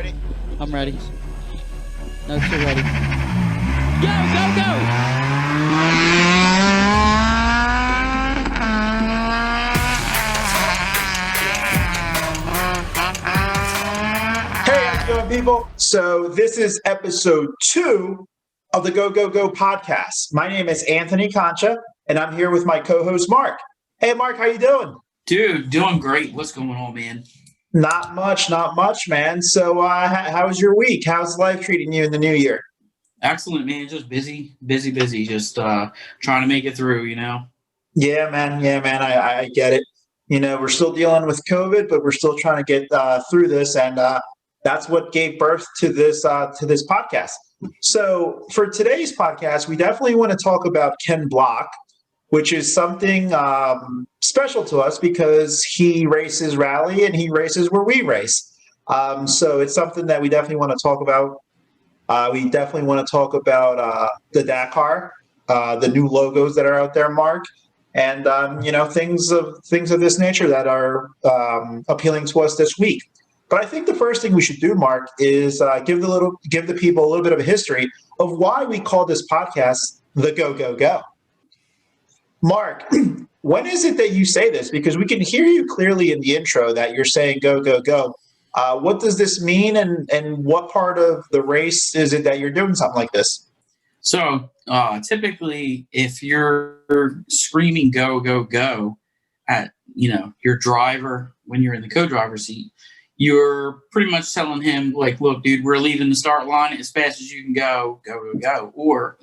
ready? I'm ready. No, still ready. Go, go, go! Hey, how's it going, people? So this is episode 2 of the Go, Go, Go podcast. My name is Anthony Concha, and I'm here with my co-host, Mark. Hey, Mark, how you doing? Dude, doing great. What's going on, man? Not much, man. So how was your week? How's life treating you in the new year? Excellent, man. Just busy. Just trying to make it through, you know? Yeah, man. I get it. You know, we're still dealing with COVID, but we're still trying to get through this, and that's what gave birth to this podcast. So for today's podcast, we definitely want to talk about Ken Block, which is something special to us because he races rally and he races where we race. So it's something that we definitely want to talk about. We definitely want to talk about the Dakar, the new logos that are out there, Mark, and things of this nature that are appealing to us this week. But I think the first thing we should do, Mark, is give the people a little bit of a history of why we call this podcast the Go Go Go. Mark, when is it that you say this? Because we can hear you clearly in the intro that you're saying go, go, go. What does this mean, and what part of the race is it that you're doing something like this? So typically, if you're screaming go, go, go at, your driver when you're in the co-driver's seat, you're pretty much telling him, like, look, dude, we're leaving the start line as fast as you can go, go, go, go. Or,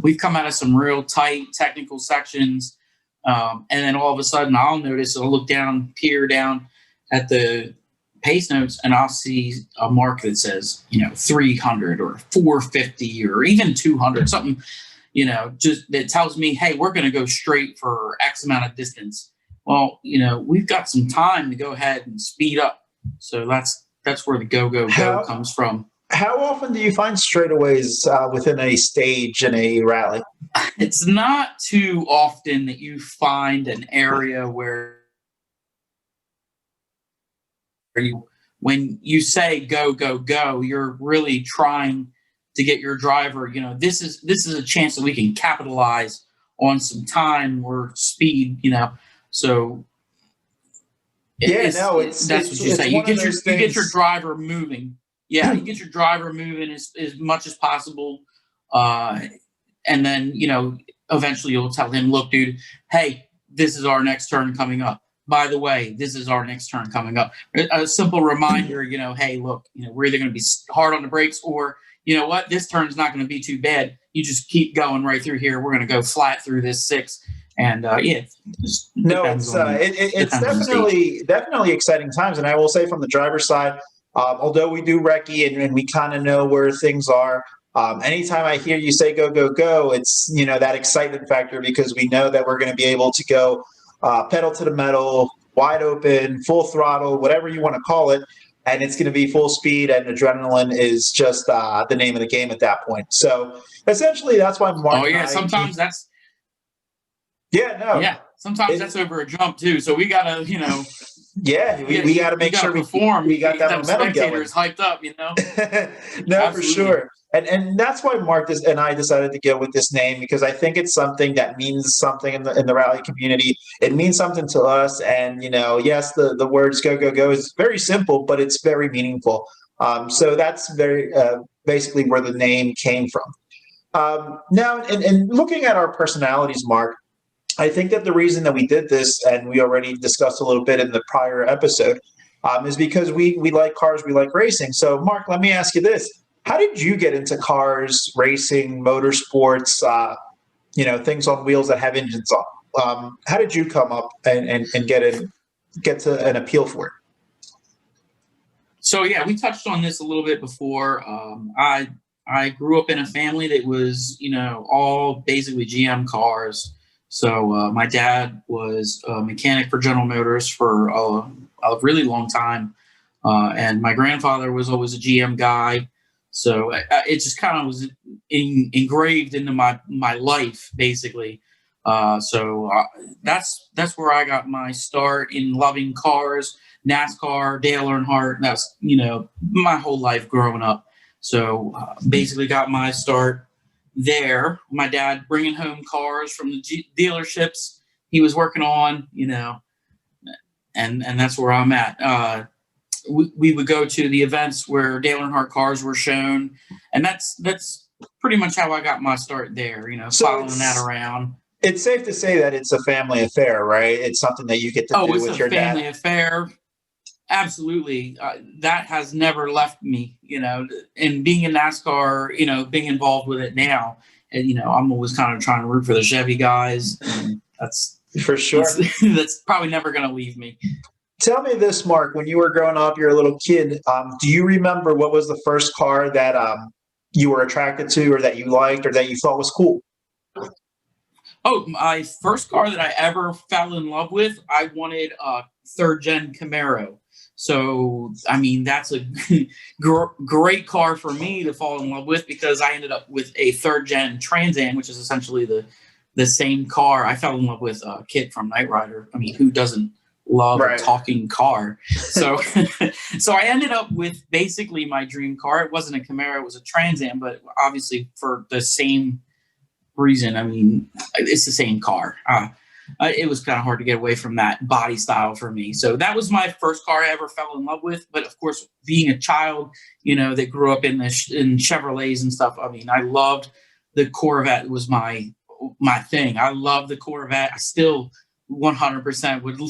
we've come out of some real tight technical sections. And then all of a sudden I'll look down, peer down at the pace notes, and I'll see a mark that says, 300 or 450 or even 200, something, just that tells me, hey, we're going to go straight for X amount of distance. Well, we've got some time to go ahead and speed up. So that's where the go, go, go comes from. How often do you find straightaways within a stage in a rally? It's not too often that you find an area where when you say go, go, go, you're really trying to get your driver, this is a chance that we can capitalize on some time or speed, so that's what you say. You get your driver moving. Yeah, you get your driver moving as much as possible. And then, eventually you'll tell him, look, dude, hey, this is our next turn coming up. By the way, this is our next turn coming up. A simple reminder, hey, look, we're either going to be hard on the brakes, or, what, this turn's not going to be too bad. You just keep going right through here. We're going to go flat through this 6. And it's definitely exciting times. And I will say, from the driver's side, although we do recce and we kind of know where things are, anytime I hear you say go, go, go, it's, that excitement factor, because we know that we're going to be able to go pedal to the metal, wide open, full throttle, whatever you want to call it. And it's going to be full speed, and adrenaline is just the name of the game at that point. So essentially, that's why Mark. Oh, yeah. Sometimes that's. Yeah, no. Yeah, sometimes that's over a jump too. So we gotta, Yeah, we got to make sure perform. We got that momentum spectators going. Hyped up, No, Absolutely. For sure. And that's why Mark and I decided to go with this name, because I think it's something that means something in the rally community. It means something to us, and yes, the words "go go go" is very simple, but it's very meaningful. So that's very basically where the name came from. Now, and looking at our personalities, Mark, I think that the reason that we did this, and we already discussed a little bit in the prior episode, is because we like cars, we like racing. So, Mark, let me ask you this. How did you get into cars, racing, motorsports, things on wheels that have engines on? How did you come up and get to an appeal for it? So, yeah, we touched on this a little bit before. I grew up in a family that was, all basically GM cars. So my dad was a mechanic for General Motors for a really long time. And my grandfather was always a GM guy. So it just kind of was engraved into my life, basically. So that's where I got my start in loving cars, NASCAR, Dale Earnhardt. That's, my whole life growing up. So basically got my start there. My dad bringing home cars from the dealerships he was working on, and that's where I'm at. We would go to the events where Dale Earnhardt cars were shown, and that's pretty much how I got my start there. So following that around. It's safe to say that it's a family affair, right? It's something that you get to do with your dad. Oh, it's a family affair. Absolutely. That has never left me, and being in NASCAR, being involved with it now, and, I'm always kind of trying to root for the Chevy guys. And that's for sure. That's probably never going to leave me. Tell me this, Mark, when you were growing up, you're a little kid. Do you remember what was the first car that you were attracted to, or that you liked, or that you thought was cool? Oh, my first car that I ever fell in love with, I wanted a third-gen Camaro. So, that's a great car for me to fall in love with, because I ended up with a third-gen Trans Am, which is essentially the same car. I fell in love with Kit from Knight Rider. Who doesn't love a talking car? So, so I ended up with basically my dream car. It wasn't a Camaro, it was a Trans Am, but obviously for the same reason. It's the same car. It was kind of hard to get away from that body style for me. So that was my first car I ever fell in love with. But of course, being a child, that grew up in Chevrolets and stuff, I loved the Corvette. Was my thing. I love the Corvette. I still 100% would.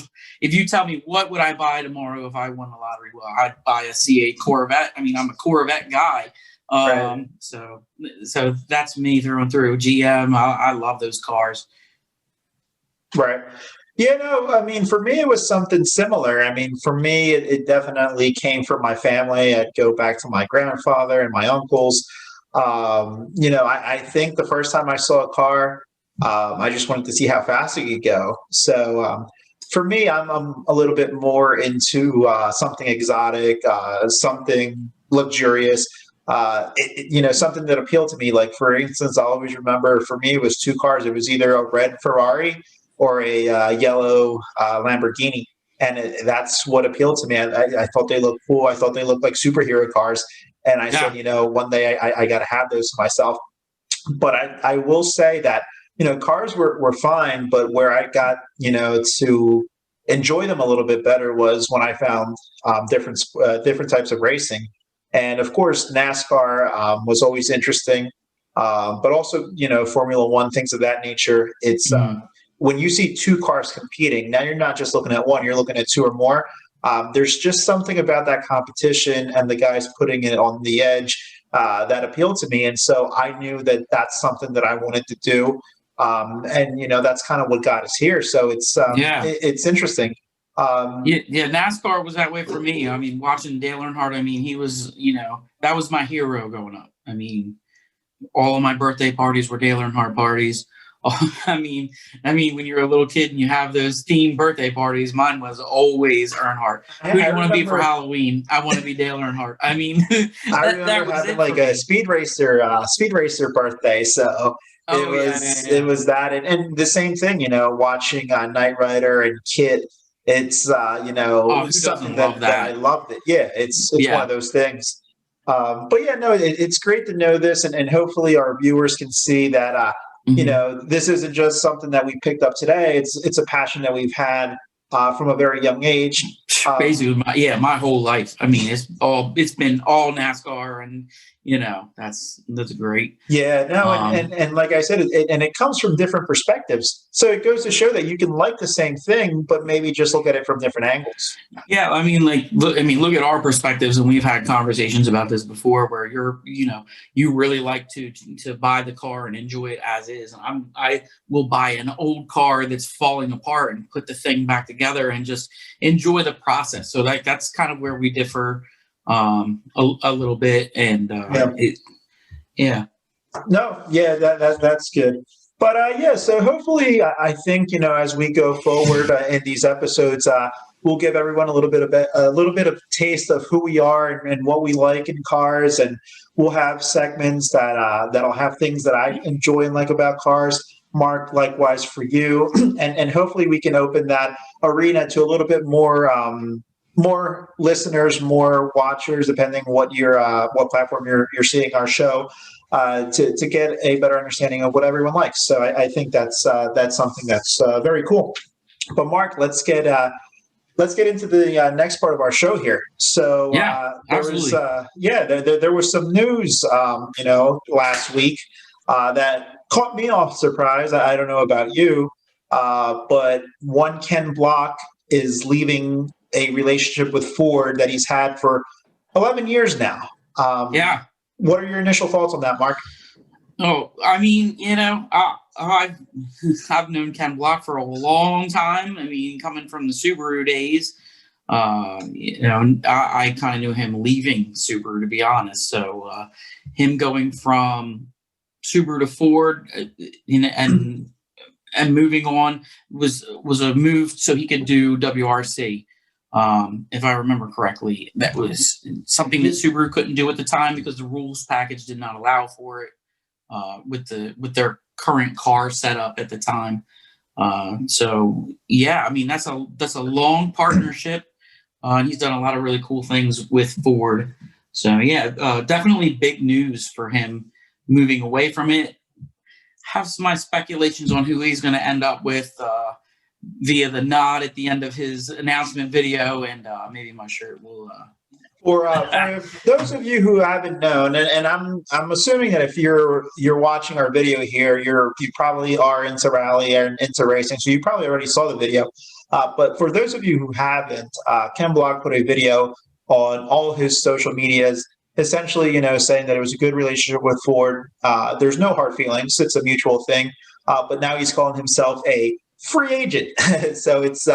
If you tell me what would I buy tomorrow if I won the lottery, well, I'd buy a C8 Corvette. I'm a Corvette guy. Right. So that's me through and through. GM. I love those cars. Right. Yeah, no, for me, it was something similar. For me, it definitely came from my family. I'd go back to my grandfather and my uncles. I think the first time I saw a car, I just wanted to see how fast it could go. So for me, I'm a little bit more into something exotic, something luxurious. Something that appealed to me. Like, for instance, I always remember, for me, it was two cars. It was either a red Ferrari or a yellow Lamborghini. And that's what appealed to me. I thought they looked cool. I thought they looked like superhero cars. And I said, one day I got to have those myself. But I will say that, cars were fine. But where I got, to enjoy them a little bit better was when I found different types of racing. And of course, NASCAR was always interesting, but also, Formula One, things of that nature. It's when you see two cars competing, now you're not just looking at one, you're looking at two or more. There's just something about that competition and the guys putting it on the edge that appealed to me. And so I knew that that's something that I wanted to do. And that's kind of what got us here. So it's interesting. NASCAR was that way for me. Watching Dale Earnhardt, he was, that was my hero growing up. All of my birthday parties were Dale Earnhardt parties. When you're a little kid and you have those themed birthday parties, mine was always Earnhardt. Who do you want to be for Halloween? I want to be Dale Earnhardt. I remember having like a speed racer birthday. So it was that. And the same thing, watching Knight Rider and Kit. It's something that I loved it. Yeah, it's one of those things. But yeah, no, it's great to know this, and hopefully our viewers can see that this isn't just something that we picked up today. It's a passion that we've had from a very young age. Basically, my whole life. It's been all NASCAR, and that's great. Yeah, no, and like I said, it comes from different perspectives. So it goes to show that you can like the same thing, but maybe just look at it from different angles. Yeah, look at our perspectives, and we've had conversations about this before, where you really like to buy the car and enjoy it as is, and I will buy an old car that's falling apart and put the thing back together and just enjoy the process. So that's kind of where we differ a little bit, and that's good. But so hopefully I think as we go forward in these episodes, we'll give everyone a little bit of taste of who we are and what we like in cars, and we'll have segments that'll have things that I enjoy and like about cars. Mark, likewise for you. And hopefully we can open that arena to a little bit more listeners, more watchers, depending what what platform you're seeing our show, to get a better understanding of what everyone likes. So I think that's something that's very cool. But Mark, let's get into the next part of our show here. So there was some news, last week that caught me off surprise. I don't know about you, but one Ken Block is leaving a relationship with Ford that he's had for 11 years now. What are your initial thoughts on that, Mark? Oh, I mean, I've known Ken Block for a long time. I mean, coming from the Subaru days, I kind of knew him leaving Subaru, to be honest. So him going from Subaru to Ford, and moving on was a move so he could do WRC. If I remember correctly, that was something that Subaru couldn't do at the time because the rules package did not allow for it with their current car setup at the time. So yeah, I mean that's a long partnership. He's done a lot of really cool things with Ford. So yeah, definitely big news for him moving away from it. Have my speculations on who he's going to end up with via the nod at the end of his announcement video, and maybe my shirt will. For those of you who haven't known, and I'm assuming that if you're watching our video here, you probably are into rally and into racing, so you probably already saw the video. But for those of you who haven't, Ken Block put a video on all his social medias, essentially, saying that it was a good relationship with Ford. There's no hard feelings; it's a mutual thing. But now he's calling himself a free agent. So it's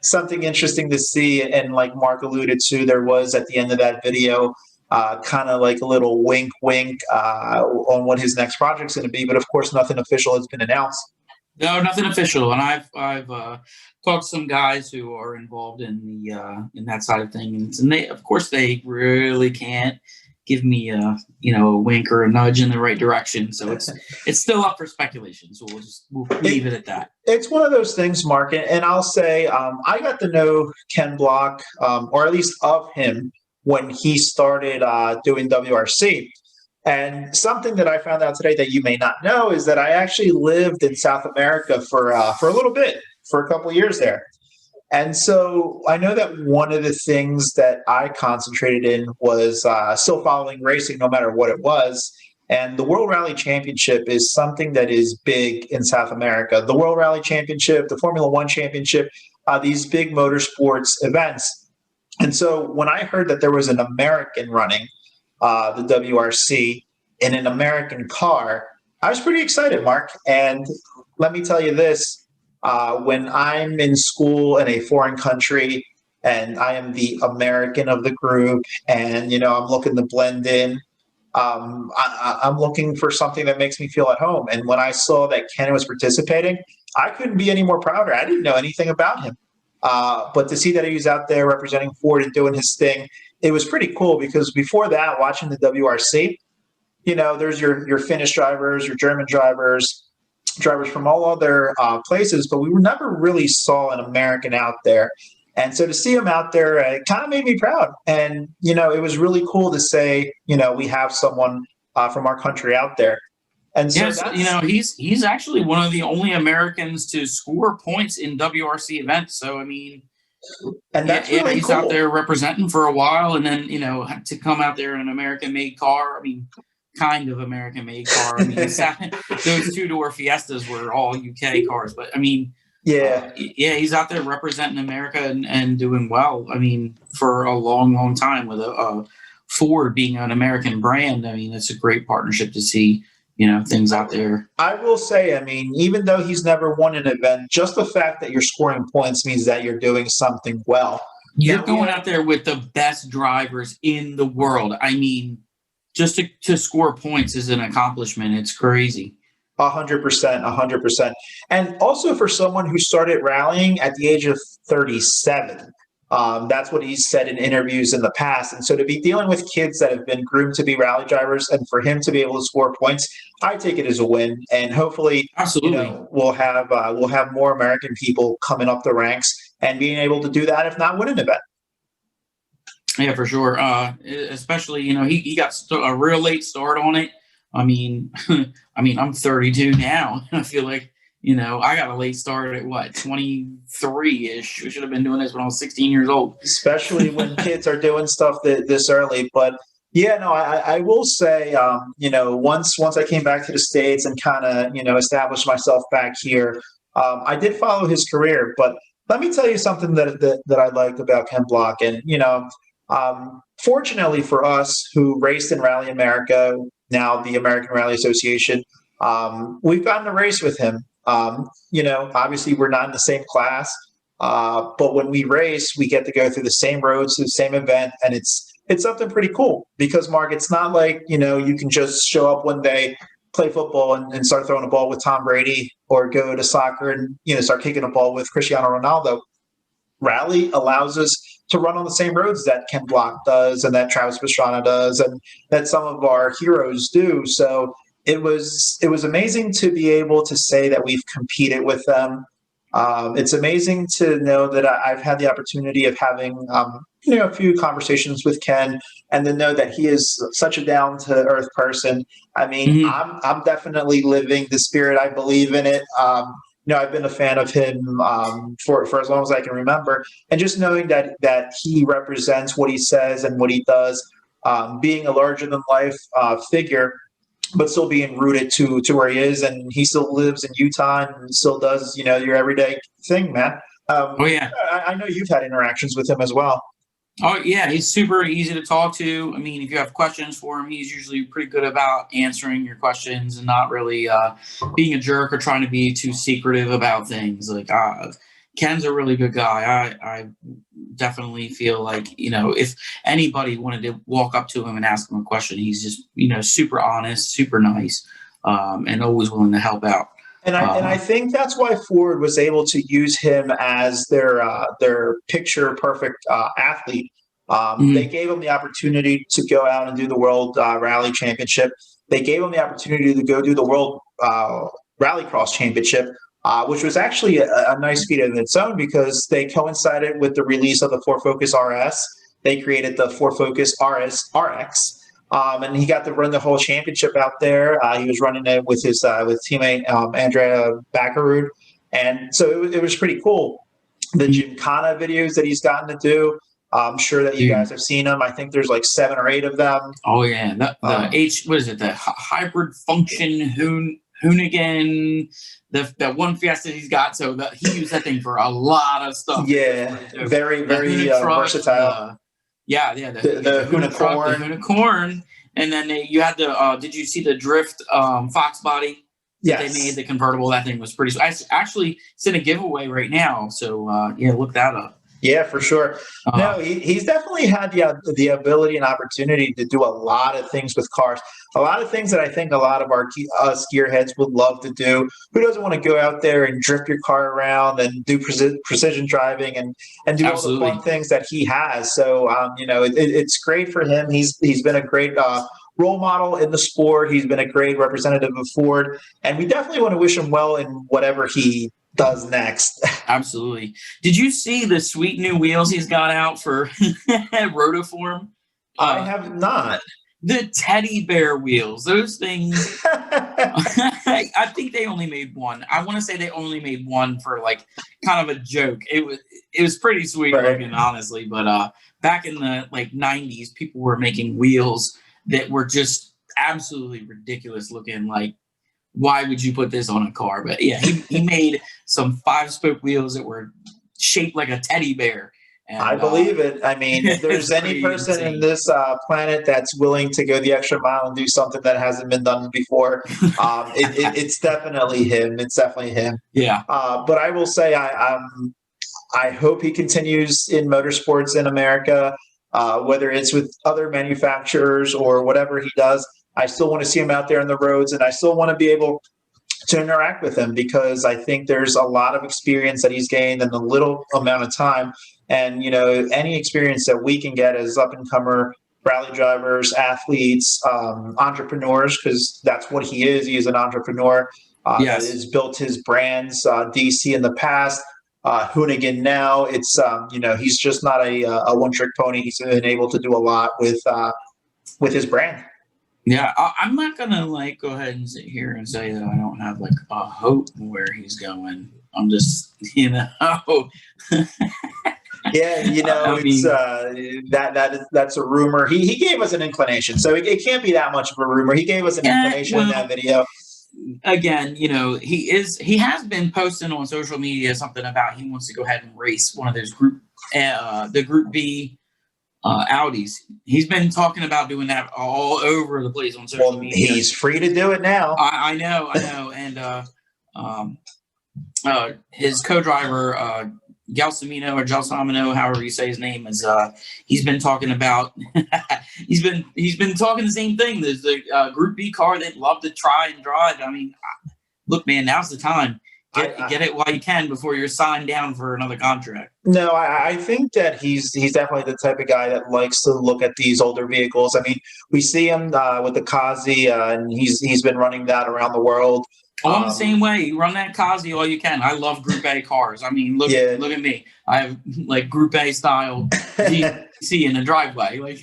something interesting to see. And like Mark alluded to, there was at the end of that video kind of like a little wink on what his next project's going to be. But of course, nothing official has been announced. No, nothing official. And I've talked to some guys who are involved in in that side of things, and they really can't give me a wink or a nudge in the right direction. So it's still up for speculation. So we'll leave it at that. It's one of those things, Mark, and I'll say I got to know Ken Block, or at least of him, when he started doing WRC. And something that I found out today that you may not know is that I actually lived in South America for a little bit, for a couple of years there. And so I know that one of the things that I concentrated in was still following racing, no matter what it was. And the World Rally Championship is something that is big in South America. The World Rally Championship, the Formula One Championship, these big motorsports events. And so when I heard that there was an American running the WRC in an American car, I was pretty excited, Mark. And let me tell you this. When I'm in school in a foreign country and I am the American of the group and, I'm looking to blend in, I'm looking for something that makes me feel at home. And when I saw that Ken was participating, I couldn't be any more prouder. I didn't know anything about him. But to see that he was out there representing Ford and doing his thing, it was pretty cool because before that, watching the WRC, there's your Finnish drivers, your German drivers from all other places, but we never really saw an American out there. And so to see him out there, it kind of made me proud. And, it was really cool to say, we have someone from our country out there. And so yes, he's actually one of the only Americans to score points in WRC events. So, I mean, and that's really he's cool. Out there representing for a while, and then, to come out there in an American-made car, I mean, kind of American-made car. I mean, those two-door Fiestas were all UK cars, but I mean, he's out there representing America and doing well. I mean, for a long, long time with a Ford being an American brand. I mean, it's a great partnership to see, things out there. I will say, I mean, even though he's never won an event, just the fact that you're scoring points means that you're doing something well. You're going out there with the best drivers in the world. I mean, just to score points is an accomplishment. It's crazy. 100%. And also for someone who started rallying at the age of 37, That's what he's said in interviews in the past. And so to be dealing with kids that have been groomed to be rally drivers, and for him to be able to score points, I take it as a win. And hopefully, Absolutely. we'll have more American people coming up the ranks and being able to do that, if not win an event. Yeah, for sure. Especially, he got a real late start on it. I mean, I'm 32 now. I feel like, I got a late start at 23-ish. We should have been doing this when I was 16 years old. Especially when kids are doing stuff this early. But yeah, no, I will say, once I came back to the States and kind of, established myself back here, I did follow his career. But let me tell you something that I liked about Ken Block. And, fortunately for us who raced in Rally America, now the American Rally Association, we've gotten to race with him. Obviously we're not in the same class, but when we race, we get to go through the same roads, to the same event, and it's something pretty cool because, Mark, it's not like, you can just show up one day, play football and start throwing a ball with Tom Brady, or go to soccer and, start kicking a ball with Cristiano Ronaldo. Rally allows us to run on the same roads that Ken Block does and that Travis Pastrana does and that some of our heroes do. So it was amazing to be able to say that we've competed with them. It's amazing to know that I've had the opportunity of having, a few conversations with Ken, and to know that he is such a down to earth person. I mean, I'm definitely living the spirit. I believe in it. I've been a fan of him for as long as I can remember, and just knowing that he represents what he says and what he does, being a larger than life figure, but still being rooted to where he is, and he still lives in Utah and still does, your everyday thing, man. Oh yeah, I know you've had interactions with him as well. Oh yeah, he's super easy to talk to. I mean, if you have questions for him, he's usually pretty good about answering your questions and not really being a jerk or trying to be too secretive about things. Like Ken's a really good guy. I definitely feel like, if anybody wanted to walk up to him and ask him a question, he's just, super honest, super nice, and always willing to help out. And I think that's why Ford was able to use him as their picture perfect athlete. They gave him the opportunity to go out and do the World Rally Championship. They gave him the opportunity to go do the World Rallycross Championship, which was actually a nice feat in its own because they coincided with the release of the Ford Focus RS. They created the Ford Focus RX. And he got to run the whole championship out there. He was running it with his teammate Andrea Baccarud, and so it was pretty cool. The Gymkhana videos that he's gotten to do, I'm sure that you guys have seen them. I think there's like 7 or 8 of them. Oh yeah, the hybrid function Hoonigan, the one Fiesta he's got. So he used that thing for a lot of stuff. Yeah, very versatile. The Hoonicorn, and then you had the. Did you see the Drift Fox body? Yes. They made the convertible. That thing was pretty. Actually, it's in a giveaway right now. So look that up. Yeah, for sure. No, he's definitely had the ability and opportunity to do a lot of things with cars. A lot of things that I think a lot of our gearheads would love to do. Who doesn't want to go out there and drift your car around and do precision driving and do Absolutely. all the fun things that he has? So, it's great for him. He's been a great role model in the sport. He's been a great representative of Ford, and we definitely want to wish him well in whatever he does next. Absolutely. Did you see the sweet new wheels he's got out for Rotoform? I have not. The teddy bear wheels, those things. I think they only made one. I want to say they only made one for like kind of a joke. It was pretty sweet looking, honestly. But back in the like 90s, people were making wheels that were just absolutely ridiculous looking. Like, why would you put this on a car? But yeah, he made some 5-spoke wheels that were shaped like a teddy bear. And, I believe it. I mean, if there's any person insane in this planet that's willing to go the extra mile and do something that hasn't been done before, it's definitely him. It's definitely him. Yeah. But I will say, I hope he continues in motorsports in America, whether it's with other manufacturers or whatever he does. I still want to see him out there on the roads, and I still want to be able interact with him, because I think there's a lot of experience that he's gained in a little amount of time. And, any experience that we can get as up and comer rally drivers, athletes, entrepreneurs, because that's what he is. He is an entrepreneur that has built his brands, DC in the past, Hoonigan now. It's, he's just not a one-trick pony. He's been able to do a lot with his brand. Yeah, I'm not gonna go ahead and sit here and say that I don't have a hope where he's going. I'm just, Yeah, that's a rumor. He gave us an inclination, so it can't be that much of a rumor. He gave us an inclination in that video. Again, he has been posting on social media something about he wants to go ahead and race one of those the Group B Audis. He's been talking about doing that all over the place on social media. He's free to do it now. I know, and his co-driver Gelsomino, however you say his name, is he's been talking about he's been talking the same thing. There's the Group B car they'd love to try and drive. I mean, look, man, now's the time. Get it while you can before you're signed down for another contract. No, I think that he's definitely the type of guy that likes to look at these older vehicles. I mean, we see him with the Kazi, and he's been running that around the world. I'm the same way. You run that Kazi all you can. I love Group A cars. I mean, look at me. I have Group A style GC in the driveway.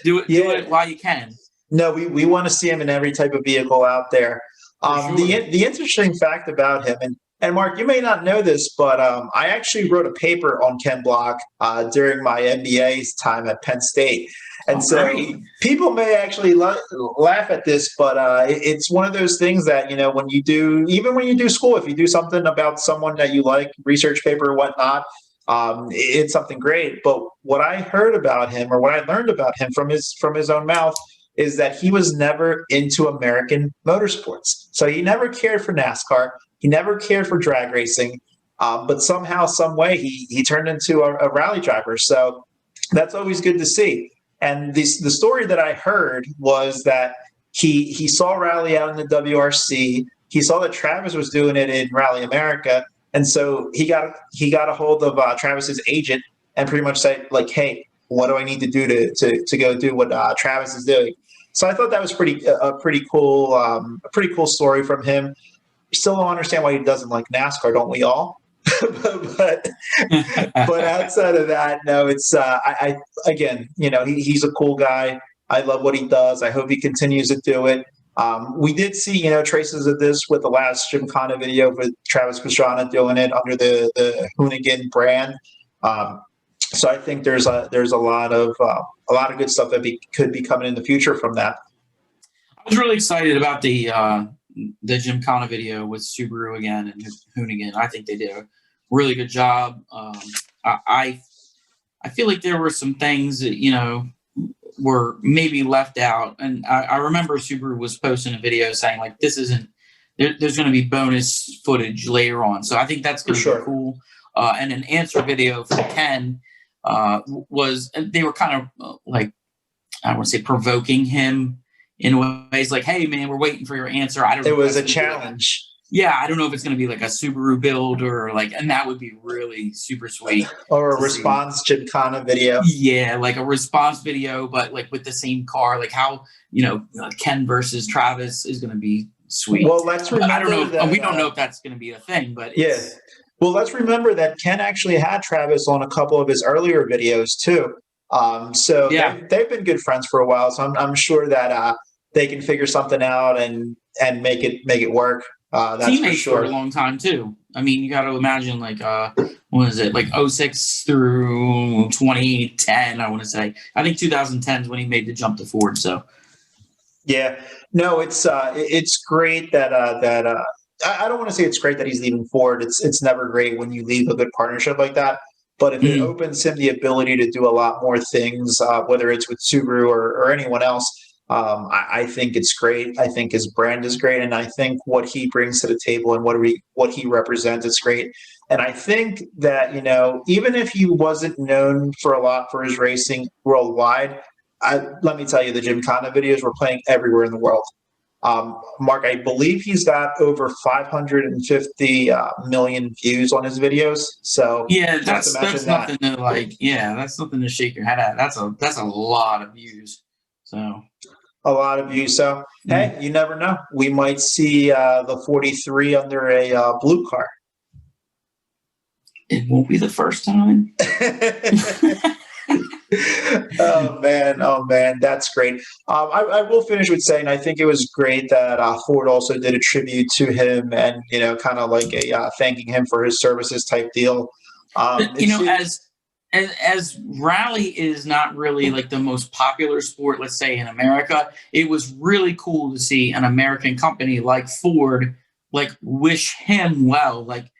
Do it while you can. No, we want to see him in every type of vehicle out there. Sure. The interesting fact about him, and Mark, you may not know this, but I actually wrote a paper on Ken Block during my MBA time at Penn State. And people may actually laugh at this, but it's one of those things that, when you do school, if you do something about someone that you like, research paper or whatnot, it's something great. But what I heard about him, or what I learned about him from his own mouth, is that he was never into American motorsports. So he never cared for NASCAR. He never cared for drag racing. But somehow, some way, he turned into a rally driver. So that's always good to see. And the story that I heard was that he saw Rally out in the WRC. He saw that Travis was doing it in Rally America, and so he got a hold of Travis's agent and pretty much said, "Hey, what do I need to do to go do what Travis is doing?" So I thought that was a pretty cool story from him. Still don't understand why he doesn't like NASCAR, don't we all? but outside of that, no, it's he's a cool guy. I love what he does. I hope he continues to do it. We did see traces of this with the last Gymkhana video with Travis Pastrana doing it under the Hoonigan brand. So I think there's a lot of good stuff that could be coming in the future from that. I was really excited about the Gymkhana video with Subaru again and Hoonigan. I think they did a really good job. I feel like there were some things that were maybe left out, and I remember Subaru was posting a video saying this isn't. There's going to be bonus footage later on, so I think that's going to be cool. And an answer video from Ken was they were kind of I want to say provoking him in ways hey man, we're waiting for your answer. I don't know. It was a challenge. I don't know if it's going to be a Subaru build or and that would be really super sweet. Or a response Gymkhana video. Yeah, a response video, but with the same car, how Ken versus Travis is going to be sweet. Well, let's remember I don't know. That, we don't know if that's going to be a thing, but well, let's remember that Ken actually had Travis on a couple of his earlier videos too. So they've been good friends for a while. So I'm sure that they can figure something out and make it work. That's teammates for sure. For a long time too. I mean, you got to imagine what is it 06 through 2010? I want to say. I think 2010 is when he made the jump to Ford. So it's great that I don't want to say it's great that he's leaving Ford. It's never great when you leave a good partnership like that. But if it opens him the ability to do a lot more things, whether it's with Subaru or anyone else, I think it's great. I think his brand is great, and I think what he brings to the table and what he represents is great. And I think that even if he wasn't known for a lot for his racing worldwide, let me tell you, the Gymkhana videos were playing everywhere in the world. Mark, I believe he's got over 550 million views on his videos. So Yeah, just imagine that's that. nothing to like. Yeah, that's nothing to shake your head at. That's a lot of views. So A lot of views. So hey, you never know. We might see the 43 under a blue car. it won't be the first time. Oh man, that's great. I will finish with saying I think it was great that Ford also did a tribute to him, and kind of like a thanking him for his services type deal. But, as rally is not really like the most popular sport, let's say in America, it was really cool to see an American company like Ford like wish him well. Like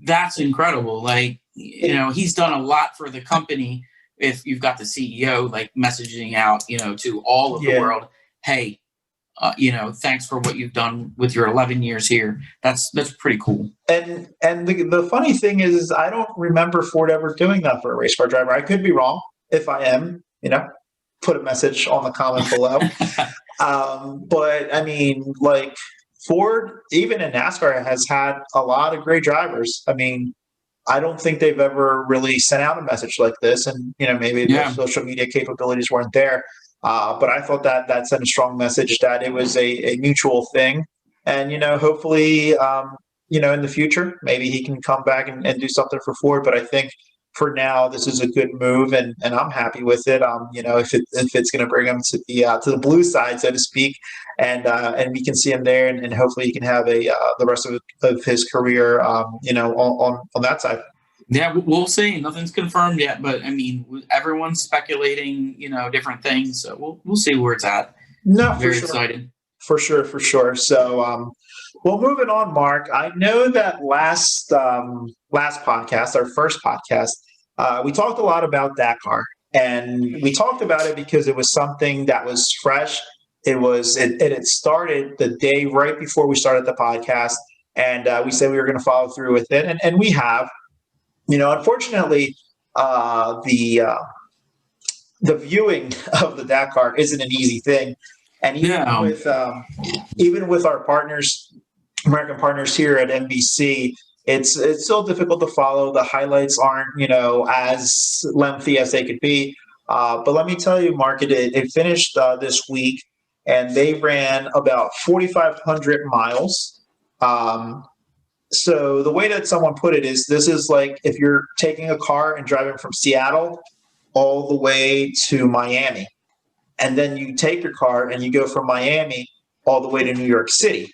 that's incredible. Like he's done a lot for the company. If you've got the CEO like messaging out, to all of the Yeah. world, hey, thanks for what you've done with your 11 years here. That's pretty cool. And the funny thing is I don't remember Ford ever doing that for a race car driver. I could be wrong. If I am, put a message on the comment below. But I mean, like Ford, even in NASCAR, has had a lot of great drivers. I mean, I don't think they've ever really sent out a message like this, and maybe the social media capabilities weren't there. But I thought that sent a strong message that it was a mutual thing, and hopefully, in the future, maybe he can come back and do something for Ford. But I think for now, this is a good move, and I'm happy with it. If it's going to bring him to the blue side, so to speak, and we can see him there, and hopefully he can have the rest of his career, on that side. Yeah, we'll see. Nothing's confirmed yet, but I mean, everyone's speculating, different things. So we'll see where it's at. No, Very excited. For sure. So, well, moving on, Mark. I know that last podcast, our first podcast, we talked a lot about Dakar, and we talked about it because it was something that was fresh. It had started the day right before we started the podcast, and we said we were going to follow through with it, and we have. Unfortunately, the viewing of the Dakar isn't an easy thing, and even with our partners, American partners here at NBC, it's still difficult to follow. The highlights aren't as lengthy as they could be. But let me tell you, Mark, it finished this week, and they ran about 4,500 miles. So the way that someone put it is, this is like if you're taking a car and driving from Seattle all the way to Miami, and then you take your car and you go from Miami all the way to New York City.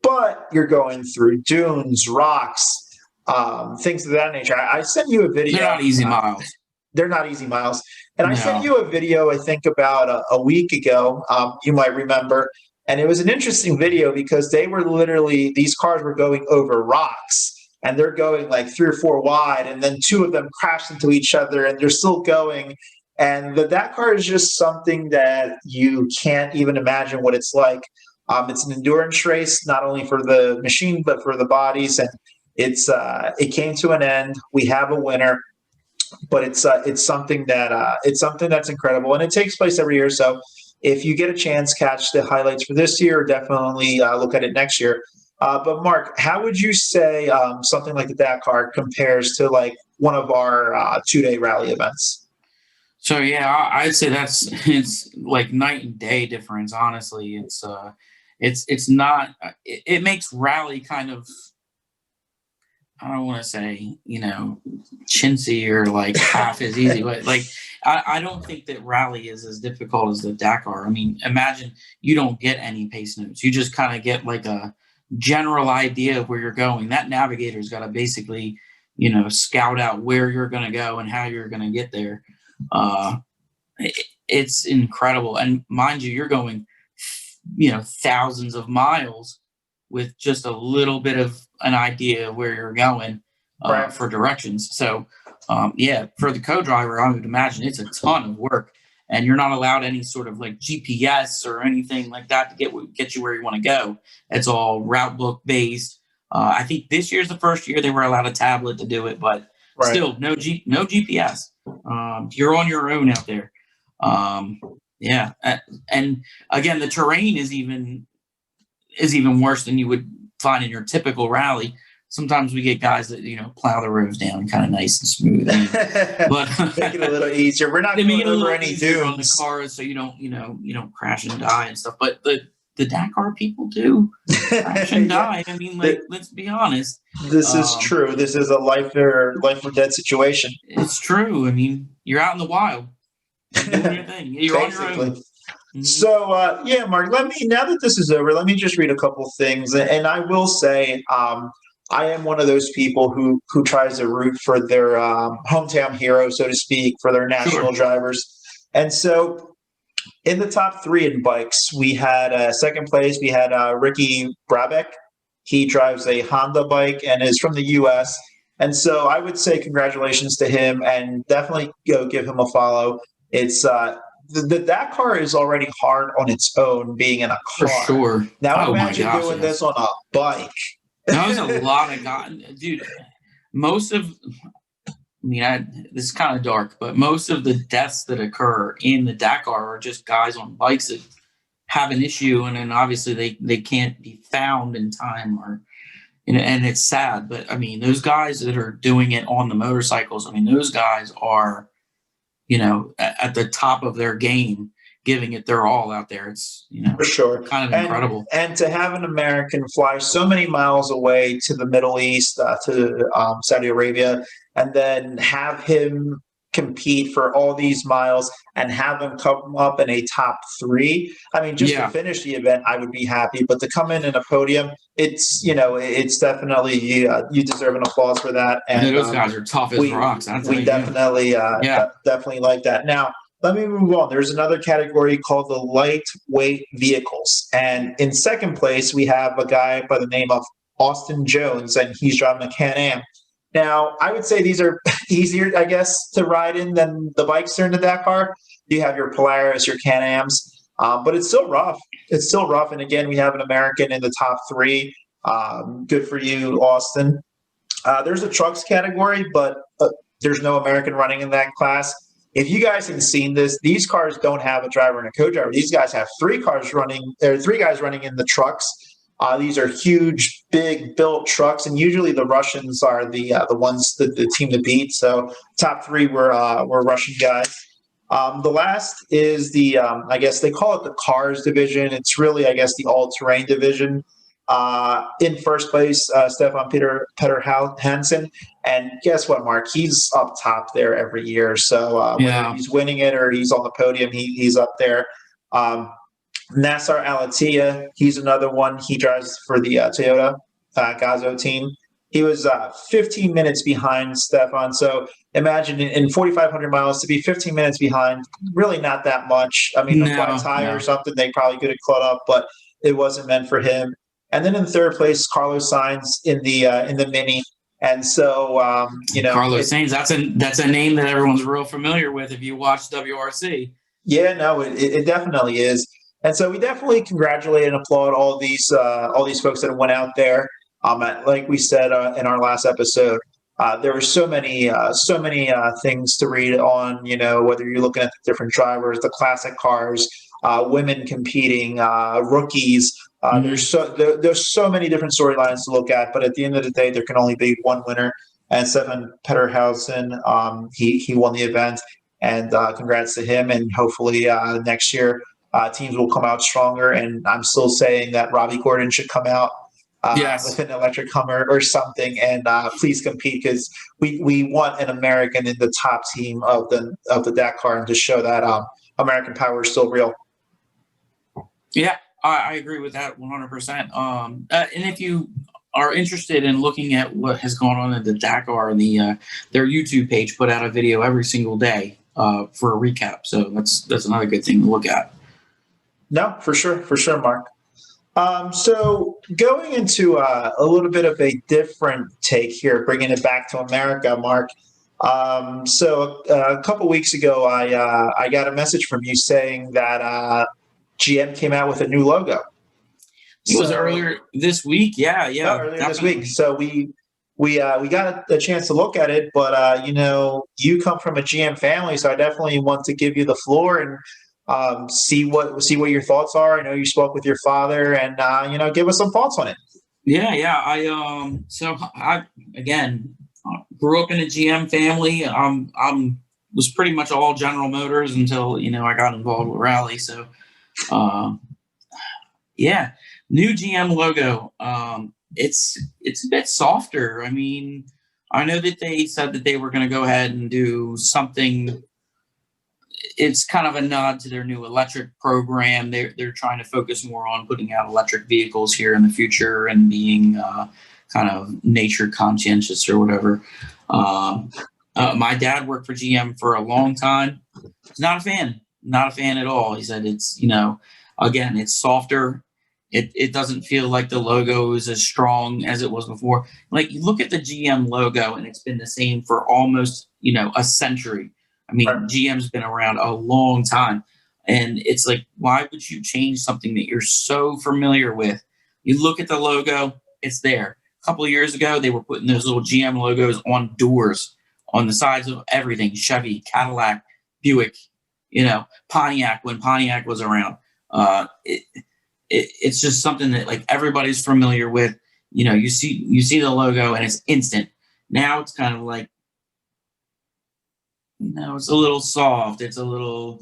But you're going through dunes, rocks, things of that nature. I sent you a video. They're not easy miles. They're not easy miles. And I sent you a video, I think about a week ago. You might remember. And it was an interesting video because these cars were going over rocks, and they're going like 3 or 4 wide, and then 2 of them crashed into each other, and they're still going. And the Dakar is just something that you can't even imagine what it's like. It's an endurance race, not only for the machine, but for the bodies. And it came to an end. We have a winner, but it's something that's incredible, and it takes place every year. So if you get a chance, catch the highlights for this year, definitely look at it next year. But Mark, how would you say something like the Dakar compares to like one of our 2-day rally events? So yeah, I'd say it's like night and day difference. Honestly, it's not. It makes rally kind of, I don't want to say, chintzy or like half as easy, but like, I don't think that rally is as difficult as the Dakar. I mean, imagine you don't get any pace notes. You just kind of get like a general idea of where you're going. That navigator's got to basically, scout out where you're going to go and how you're going to get there. It's incredible. And mind you, you're going, thousands of miles with just a little bit of an idea of where you're going for directions. So, for the co-driver, I would imagine it's a ton of work, and you're not allowed any sort of like GPS or anything like that to get you where you want to go. It's all route book based. I think this year's the first year they were allowed a tablet to do it, but still no GPS. You're on your own out there. And again, the terrain is even is even worse than you would find in your typical rally. Sometimes we get guys that, plow the roads down kind of nice and smooth. But make it a little easier. We're not they make going it a over little any easier on the dunes. cars, so you don't crash and die and stuff. But the Dakar people do crash and die. I mean, let's be honest. This is true. This is a life or dead situation. It's true. I mean, you're out in the wild. You're doing your thing. You're Basically. on your own. Mm-hmm. So, Mark, now that this is over, let me just read a couple things. And I will say, I am one of those people who tries to root for their hometown hero, so to speak, for their national drivers. And so in the top 3 in bikes, we had second place, we had Ricky Brabeck. He drives a Honda bike and is from the U.S. And so I would say congratulations to him, and definitely go give him a follow. It's the Dakar is already hard on its own, being in a car. For sure. Now imagine doing this on a bike. That was a lot of guys, dude. This is kind of dark, but most of the deaths that occur in the Dakar are just guys on bikes that have an issue, and then obviously they can't be found in time, and it's sad. But I mean, those guys that are doing it on the motorcycles, those guys are, at the top of their game, giving it their all out there. It's, for sure, kind of incredible. And to have an American fly so many miles away to the Middle East, to Saudi Arabia, and then have him compete for all these miles and have him come up in a top 3. To finish the event, I would be happy. But to come in a podium, it's definitely, you deserve an applause for that. And those guys are tough as rocks. We definitely, definitely like that. Now, let me move on. There's another category called the lightweight vehicles. And in second place, we have a guy by the name of Austin Jones, and he's driving a Can-Am. Now, I would say these are easier, I guess, to ride in than the bikes during the Dakar. You have your Polaris, your Can-Ams, but it's still rough. It's still rough. And again, we have an American in the top 3. Good for you, Austin. There's a trucks category, but there's no American running in that class. If you guys have seen this, these cars don't have a driver and a co-driver. These guys have 3 guys running in the trucks. These are huge, big built trucks, and usually the Russians are the ones the team to beat. So top 3 were Russian guys. The last is the I guess they call it the cars division. It's really, I guess, the all-terrain division. In first place, Stefan Peter Hansen. And guess what, Mark? He's up top there every year. So whether he's winning it or he's on the podium, he's up there. Nassar Al-Attiyah, he's another one. He drives for the Toyota Gazoo team. He was 15 minutes behind Stefan. So imagine in 4,500 miles to be 15 minutes behind, really not that much. By a tire or something, they probably could have caught up, but it wasn't meant for him. And then in third place, Carlos Sainz in the Mini. And so, Carlos Sainz, that's a name that everyone's real familiar with if you watch WRC. Yeah, no, it definitely is. And so we definitely congratulate and applaud all these folks that went out there. Like we said in our last episode, there were so many things to read on. Whether you're looking at the different drivers, the classic cars, women competing, rookies. There's so many different storylines to look at. But at the end of the day, there can only be one winner. And Stefan Petterhausen, he won the event, and congrats to him. And hopefully next year, teams will come out stronger, and I'm still saying that Robbie Gordon should come out with an electric Hummer or something, and please compete, because we want an American in the top team of the Dakar, and to show that American power is still real. Yeah, I agree with that 100%. And if you are interested in looking at what has gone on in the Dakar, their YouTube page put out a video every single day for a recap. So that's another good thing to look at. No, for sure, Mark. So going into a little bit of a different take here, bringing it back to America, Mark. So a couple weeks ago, I got a message from you saying that GM came out with a new logo. It was earlier this week. Yeah, earlier definitely. This week. So we got a chance to look at it, but you come from a GM family, so I definitely want to give you the floor and see what your thoughts are. I know you spoke with your father, and give us some thoughts on it. Yeah. I again grew up in a GM family. Was pretty much all General Motors until I got involved with Rally. So, yeah, new GM logo. It's a bit softer. I mean, I know that they said that they were going to go ahead and do something. It's kind of a nod to their new electric program. They're trying to focus more on putting out electric vehicles here in the future and being kind of nature conscientious or whatever. My dad worked for GM for a long time. He's not a fan at all. He said it's again, it's softer. It doesn't feel like the logo is as strong as it was before. Like, you look at the GM logo and it's been the same for almost a century. I mean, GM's been around a long time, and it's like, why would you change something that you're so familiar with? You look at the logo, it's there. A couple of years ago, they were putting those little GM logos on doors, on the sides of everything: Chevy, Cadillac, Buick, Pontiac, when Pontiac was around. It's just something that, like, everybody's familiar with. You see the logo and it's instant. Now it's kind of like, it's a little soft. It's a little,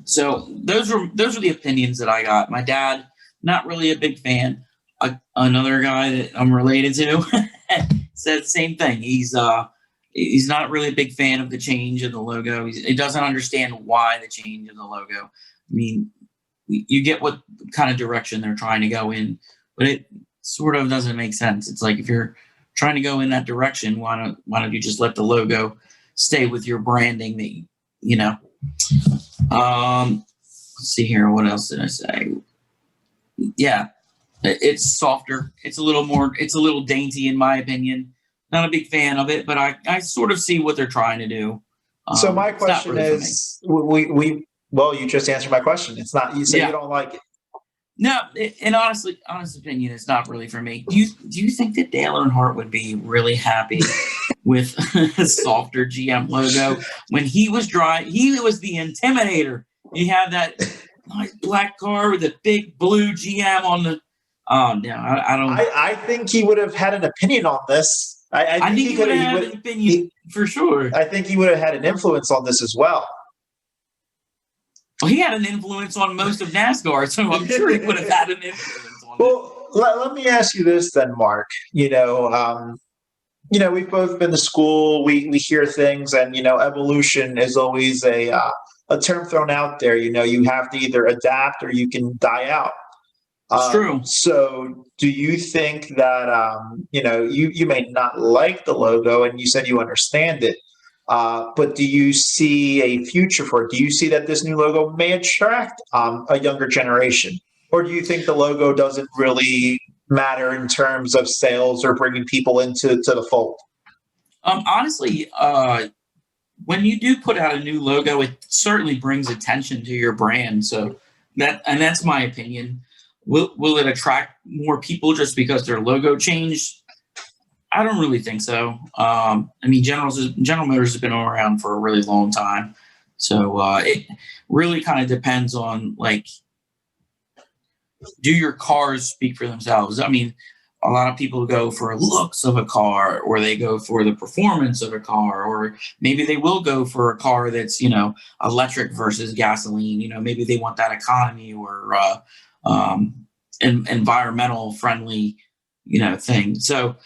So those were the opinions that I got. My dad, not really a big fan. Another guy that I'm related to said the same thing. He's not really a big fan of the change of the logo. He doesn't understand why the change of the logo. I mean, you get what kind of direction they're trying to go in, but it sort of doesn't make sense. It's like, if you're trying to go in that direction, why don't you just let the logo stay with your branding? Let's see here. What else did I say? Yeah, it's softer. It's a little dainty, in my opinion. Not a big fan of it, but I sort of see what they're trying to do. So my question is, you just answered my question. It's not, you say you don't like it. No, in honest opinion, it's not really for me. Do you think that Dale Earnhardt would be really happy with a softer GM logo? When he was he was the Intimidator. He had that nice black car with a big blue GM on the. Oh no, I don't. I think he would have had an opinion on this. I think he would have had an opinion for sure. I think he would have had an influence on this as well. Well, he had an influence on most of NASCAR, so I'm sure he would have had an influence on it. Well, let me ask you this then, Mark. We've both been to school. We hear things, and evolution is always a term thrown out there. You have to either adapt or you can die out. It's true. So, do you think that you may not like the logo, and you said you understand it? But do you see a future for it? Do you see that this new logo may attract a younger generation? Or do you think the logo doesn't really matter in terms of sales or bringing people into the fold? Honestly, when you do put out a new logo, it certainly brings attention to your brand. So that's my opinion. Will it attract more people just because their logo changed? I don't really think so. I mean, General Motors has been around for a really long time. So it really kind of depends on, like, do your cars speak for themselves? I mean, a lot of people go for looks of a car, or they go for the performance of a car, or maybe they will go for a car that's, electric versus gasoline. Maybe they want that economy or environmental friendly, thing. So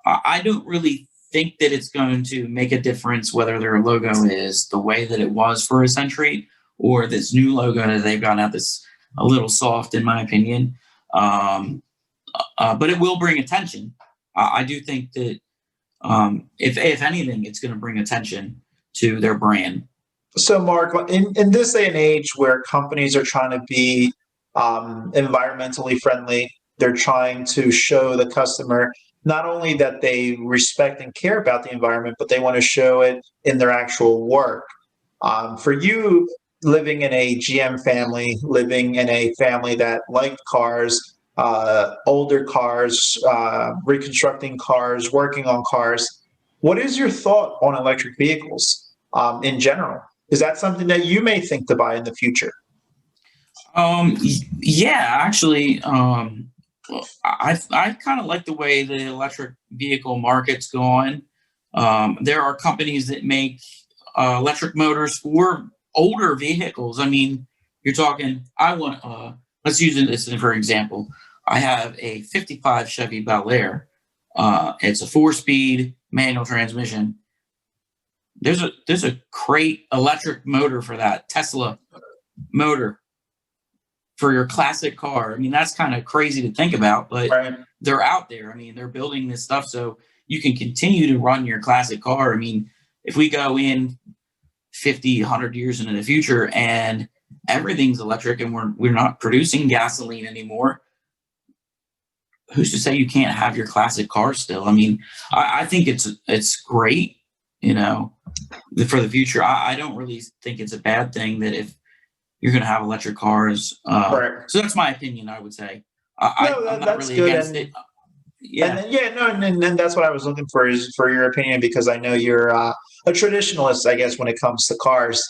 I don't really think that it's going to make a difference whether their logo is the way that it was for a century or this new logo that they've gone out that's a little soft, in my opinion. But it will bring attention. I do think that if anything, it's going to bring attention to their brand. So, Mark, in this day and age where companies are trying to be environmentally friendly, they're trying to show the customer not only that they respect and care about the environment, but they want to show it in their actual work. For you, living in a GM family, living in a family that liked cars, older cars, reconstructing cars, working on cars, what is your thought on electric vehicles in general? Is that something that you may think to buy in the future? Yeah, actually, I kind of like the way the electric vehicle market's going. There are companies that make electric motors for older vehicles. I mean, you're talking. Let's use this for example. I have a '55 Chevy Bel Air. It's a 4-speed manual transmission. There's a great electric motor for that Tesla motor for your classic car. I mean, that's kind of crazy to think about, but Right. they're out there. I mean, they're building this stuff so you can continue to run your classic car. I mean, if we go in 50, 100 years into the future and everything's electric and we're not producing gasoline anymore, who's to say you can't have your classic car still? I mean, I think it's great, for the future. I don't really think it's a bad thing that if you're going to have electric cars. Right. So that's my opinion, I would say. No, I'm not that's really good. against it. Yeah. And that's what I was looking for, is for your opinion, because I know you're a traditionalist, I guess, when it comes to cars.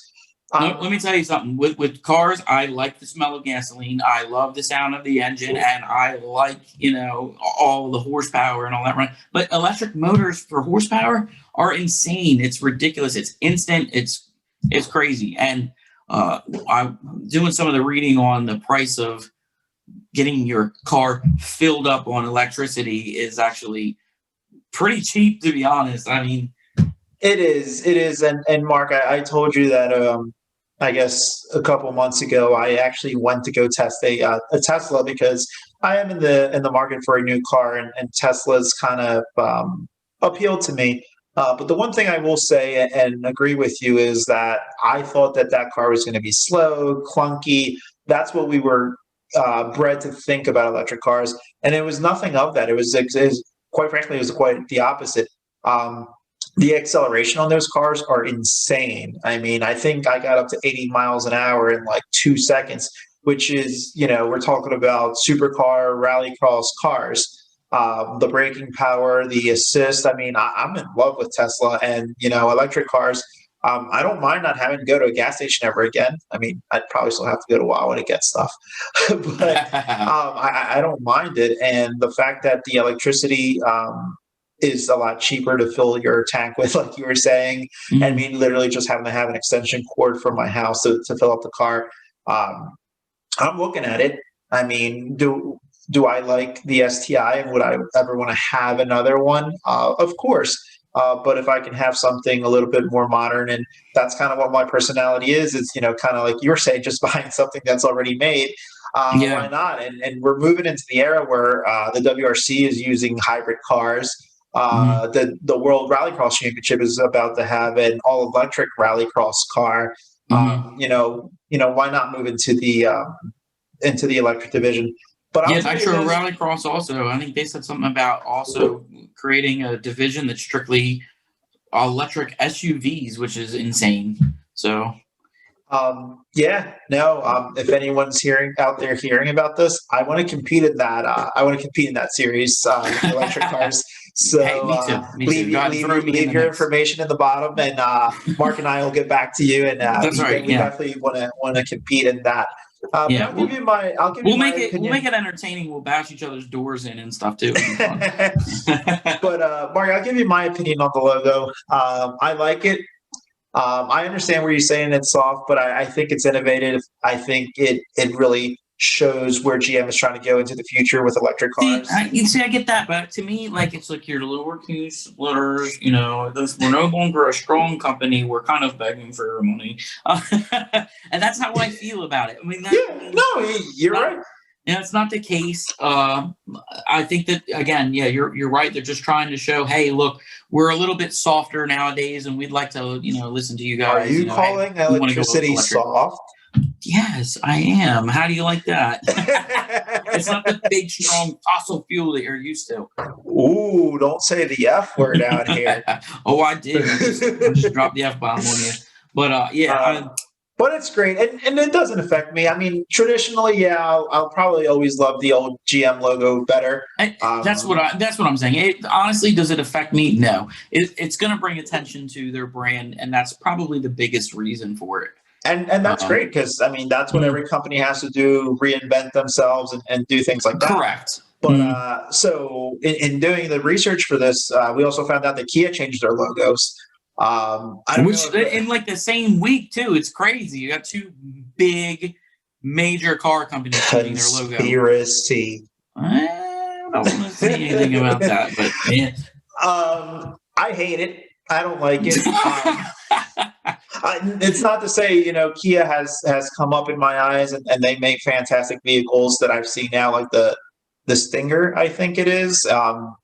Let me tell you something. With cars, I like the smell of gasoline. I love the sound of the engine, and I like, all the horsepower and all that. Right? But electric motors for horsepower are insane. It's ridiculous. It's instant. It's crazy. And I'm doing some of the reading on the price of getting your car filled up on electricity is actually pretty cheap, to be honest. I mean, it is. And Mark, I told you that, I guess a couple months ago, I actually went to go test a Tesla, because I am in the market for a new car, and Tesla's kind of appealed to me. But the one thing I will say and agree with you is that I thought that car was going to be slow, clunky. That's what we were bred to think about electric cars, and it was nothing of that. It was quite frankly, it was quite the opposite. The acceleration on those cars are insane. I mean, I think I got up to 80 miles an hour in like 2 seconds, which is, we're talking about supercar, rallycross cars. The braking power, the assist. I mean, I'm in love with Tesla, and electric cars. I don't mind not having to go to a gas station ever again. I mean, I'd probably still have to go to Wawa to get stuff, but I don't mind it. And the fact that the electricity is a lot cheaper to fill your tank with, like you were saying. Mm-hmm. I mean, literally just having to have an extension cord from my house to fill up the car. I'm looking at it. I mean, do I like the STI, and would I ever want to have another one? Of course. But if I can have something a little bit more modern, and that's kind of what my personality is kind of like you were saying, just buying something that's already made. Why not? And we're moving into the era where the WRC is using hybrid cars. The World Rallycross Championship is about to have an all-electric rallycross car. Why not move into the electric division? But Nitro Rallycross also. I think they said something about also creating a division that's strictly electric SUVs, which is insane. So, if anyone's out there hearing about this, I want to compete in that. I want to compete in that series, with electric cars. So hey, me too. Leave your information in the bottom, and Mark and I will get back to you. And that's right. We definitely want to compete in that. I'll give you my opinion. We'll make it entertaining. We'll bash each other's doors in and stuff too. But Mark, I'll give you my opinion on the logo. I like it. I understand where you're saying it's soft, but I think it's innovative. I think it really shows where GM is trying to go into the future with electric cars. I get that, but to me, like, it's like your lowercase letters. We're no longer a strong company. We're kind of begging for money, and that's how I feel about it. I mean, you're right. It's not the case. I think that, again, you're right. They're just trying to show, hey, look, we're a little bit softer nowadays, and we'd like to, listen to you guys. Are you calling electricity soft? Yes, I am. How do you like that? It's not the big, strong fossil fuel that you're used to. Ooh, don't say the F word out here. Oh, I did. I just dropped the F-bomb on you. But, But it's great, and it doesn't affect me. I mean, traditionally, yeah, I'll probably always love the old GM logo better. That's what I'm saying. Honestly, does it affect me? No. It's going to bring attention to their brand, and that's probably the biggest reason for it. And that's great because, I mean, that's what every company has to do, reinvent themselves and do things like that. Correct. But so in doing the research for this, we also found out that Kia changed their logos. In like the same week too. It's crazy. You got two big major car companies changing their logo. Conspiracy. I don't want to say anything about that, but yeah. I hate it. I don't like it. It's not to say, Kia has come up in my eyes and they make fantastic vehicles that I've seen now, like the Stinger, I think it is.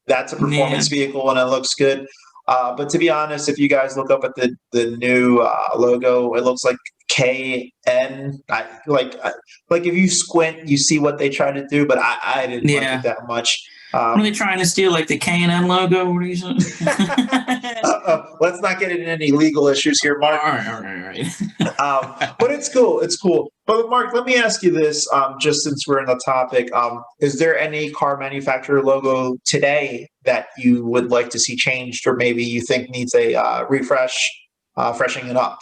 That's a performance vehicle and it looks good. But to be honest, if you guys look up at the new logo, it looks like KN. Like if you squint, you see what they try to do, but I didn't like it that much. What are they trying to steal, like the K&N logo? What are you saying? Let's not get into any legal issues here, Mark. All right. But it's cool. It's cool. But Mark, let me ask you this, just since we're in the topic. Is there any car manufacturer logo today that you would like to see changed or maybe you think needs a refresh, freshening it up?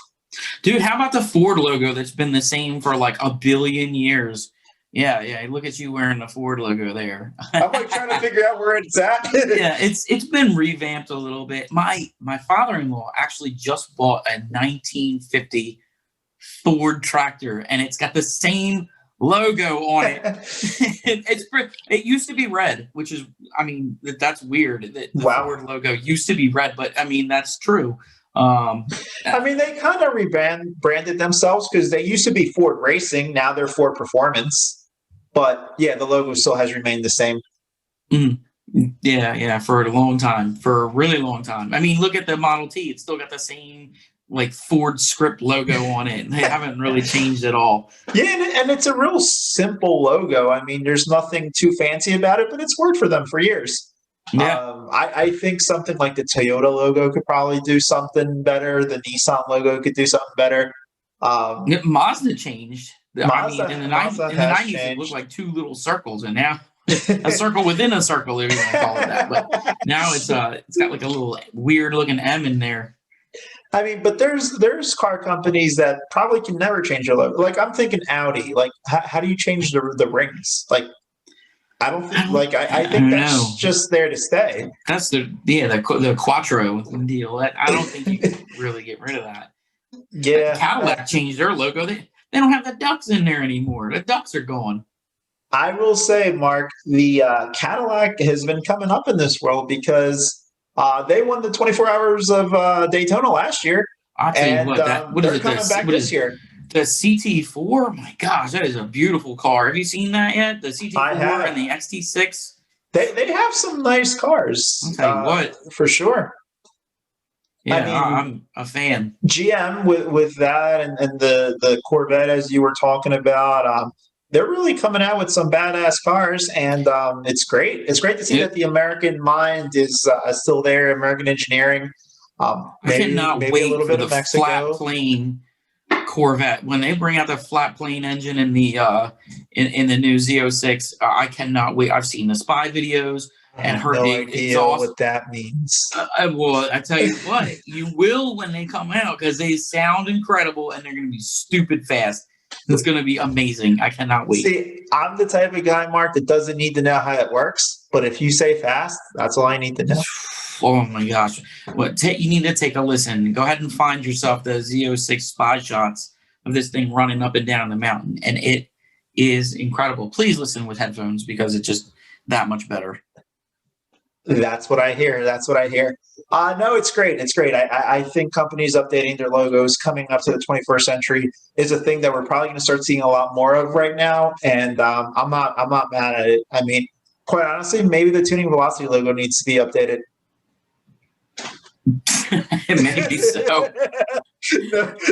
Dude, how about the Ford logo that's been the same for like a billion years? Yeah. Look at you wearing the Ford logo there. I'm like trying to figure out where it's at. Yeah, it's been revamped a little bit. My father-in-law actually just bought a 1950 Ford tractor, and it's got the same logo on it. It used to be red, which is, I mean, that's weird. The Ford logo used to be red, but I mean that's true. I mean, they kind of branded themselves because they used to be Ford Racing. Now they're Ford Performance. But yeah, the logo still has remained the same. Yeah, for a long time, for a really long time. I mean, look at the Model T; it's still got the same like Ford script logo on it. They haven't really changed at all. Yeah, and it's a real simple logo. I mean, there's nothing too fancy about it, but it's worked for them for years. Yeah, I think something like the Toyota logo could probably do something better. The Nissan logo could do something better. Mazda changed. Mazda, in the 90s, it looked like two little circles, and now a circle within a circle, if you want to call it that. But now it's got like a little weird looking M in there. I mean, but there's car companies that probably can never change their logo. Like I'm thinking Audi. Like how do you change the rings? Like I don't think. I think that's just there to stay. That's the Quattro deal. I don't think you can really get rid of that. Yeah, Cadillac changed their logo. They don't have the ducks in there anymore. The ducks are gone. I will say, Mark, the Cadillac has been coming up in this world because they won the 24 Hours of Daytona last year. I'll tell you what, they're coming back this year. The CT4, my gosh, that is a beautiful car. Have you seen that yet? The CT4 and the XT6? They have some nice cars. I'll tell you what. For sure. Yeah, I mean, I'm a fan. GM with that and the Corvette, as you were talking about, they're really coming out with some badass cars, and it's great. It's great to see that the American mind is still there, American engineering. I cannot wait for the flat plane Corvette when they bring out the flat plane engine in the in the new Z06. I cannot wait. I've seen the spy videos. And her exhaust. What that means. Well, I tell you what, you will when they come out because they sound incredible and they're going to be stupid fast. It's going to be amazing. I cannot wait. See, I'm the type of guy, Mark, that doesn't need to know how it works. But if you say fast, that's all I need to know. Oh my gosh! You need to take a listen. Go ahead and find yourself the Z06 spy shots of this thing running up and down the mountain, and it is incredible. Please listen with headphones because it's just that much better. That's what I hear. No, it's great. It's great. I think companies updating their logos coming up to the 21st century is a thing that we're probably going to start seeing a lot more of right now. And I'm not mad at it. I mean, quite honestly, maybe the Tuning Velocity logo needs to be updated. Maybe so.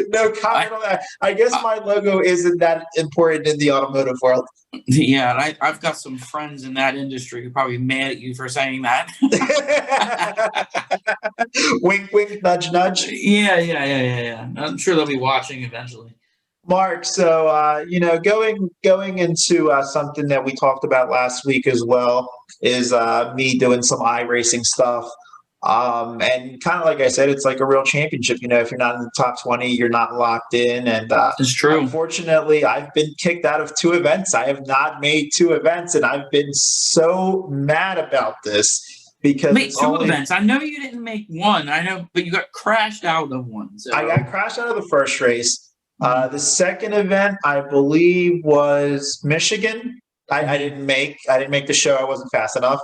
No comment on that. I guess my logo isn't that important in the automotive world. Yeah, and I've got some friends in that industry who are probably mad at you for saying that. Wink, wink, nudge, nudge. Yeah. I'm sure they'll be watching eventually. Mark, so going into something that we talked about last week as well is me doing some iRacing stuff. And kind of like I said, it's like a real championship. If you're not in the top 20, you're not locked in. And It's true. unfortunately, I've been kicked out of 2 events. I have not made 2 events, and I've been so mad about this because Wait, it's two only events. I know you didn't make one. I know, but you got crashed out of one. So. I got crashed out of the first race. The second event, I believe, was Michigan. I didn't make the show. I wasn't fast enough.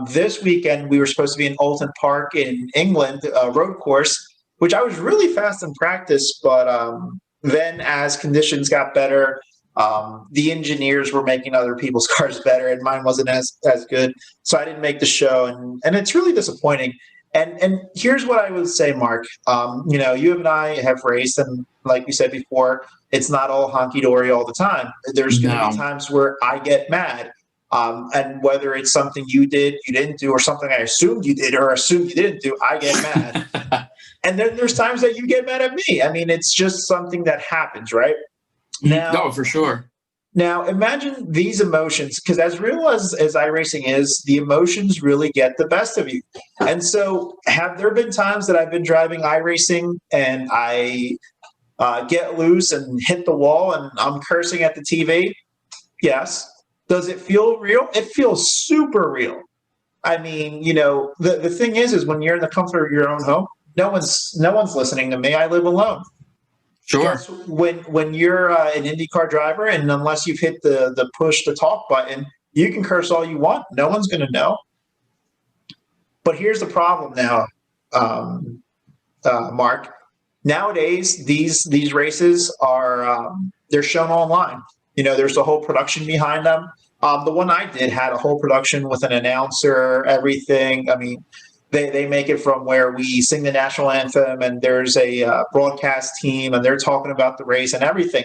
This weekend, we were supposed to be in Oulton Park in England, a road course, which I was really fast in practice. But then, as conditions got better, the engineers were making other people's cars better, and mine wasn't as good. So I didn't make the show, and it's really disappointing. And here's what I would say, Mark. You and I have raced, and like we said before, it's not all honky dory all the time. There's going to be times where I get mad, and whether it's something you did, you didn't do, or something I assumed you did or assumed you didn't do, I get mad. And then there's times that you get mad at me. I mean, it's just something that happens, right? Now, no, for sure. Now, imagine these emotions, because as real as iRacing is, the emotions really get the best of you. And so have there been times that I've been driving iRacing and I get loose and hit the wall and I'm cursing at the TV? Yes. Does it feel real? It feels super real. I mean, the thing is when you're in the comfort of your own home, no one's listening to me. I live alone. Sure. When you're an IndyCar driver, and unless you've hit the push to talk button, you can curse all you want. No one's going to know. But here's the problem now, Mark. Nowadays, these races are they're shown online. There's a whole production behind them. The one I did had a whole production with an announcer, everything. I mean, they make it from where we sing the national anthem and there's a broadcast team and they're talking about the race and everything.